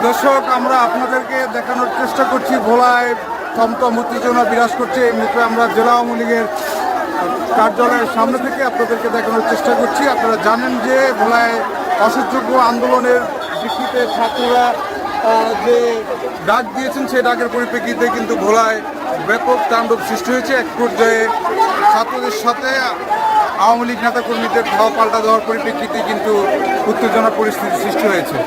দর্শক, আমরা আপনাদেরকে দেখানোর চেষ্টা করছি ভোলায় থমথম উত্তেজনা বিরাজ করছে। এমনিতে আমরা জেলা আওয়ামী লীগের কার্যালয়ের সামনে থেকে আপনাদেরকে দেখানোর চেষ্টা করছি। আপনারা জানেন যে ভোলায় অসহযোগ্য আন্দোলনের ভিত্তিতে ছাত্ররা যে ডাক দিয়েছেন, সেই ডাকের পরিপ্রেক্ষিতে কিন্তু ভোলায় ব্যাপক তাণ্ডব সৃষ্টি হয়েছে। এক পর্যায়ে ছাত্রদের সাথে আওয়ামী লীগ নেতাকর্মীদের ধাওয়া পাল্টা দেওয়ার পরিপ্রেক্ষিতে কিন্তু উত্তেজনা পরিস্থিতি সৃষ্টি হয়েছে।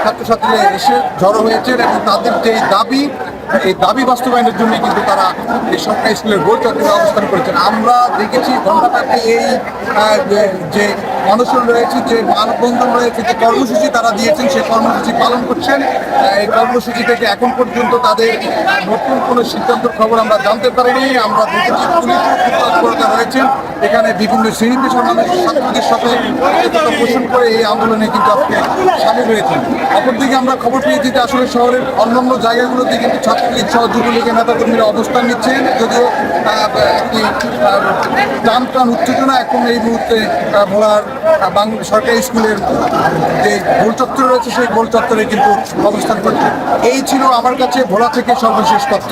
ছাত্রছাত্রীরা এসে জড়ো হয়েছেন এবং তাদের যে দাবি, এই দাবি বাস্তবায়নের জন্য কিন্তু তারা এই সরকারি স্কুলের গোল চত্বরে অবস্থান করেছেন। আমরা দেখেছি ঘণ্টাব্যাপী এই যে অনশন রয়েছে, যে মানববন্ধন রয়েছে, যে কর্মসূচি তারা দিয়েছেন, সেই কর্মসূচি পালন করছেন। এই কর্মসূচি থেকে এখন পর্যন্ত তাদের নতুন কোনো সিদ্ধান্তের খবর আমরা জানতে পারিনি। আমরা দেখেছি পুলিশ তৎপরতা রয়েছেন, এখানে বিভিন্ন শ্রেণী পেশার মানুষ ছাত্রদের সাথে পোষণ করে এই আন্দোলনে কিন্তু আজকে সামিল হয়েছেন। অপরদিকে আমরা খবর পেয়েছি যে আসলে শহরের অন্যান্য জায়গাগুলোতে কিন্তু ছাত্রলীগ সহ যুবলীগের নেতাকর্মীরা অবস্থান নিচ্ছেন, যদিও একটি টান উত্তেজনা এখন এই মুহূর্তে ভোলার সরকারি স্কুলের যে গোল চত্বর রয়েছে সেই গোল চত্বরে কিন্তু অবস্থান করছে। এই ছিল আমার কাছে ভোলা থেকে সর্বশেষ তথ্য।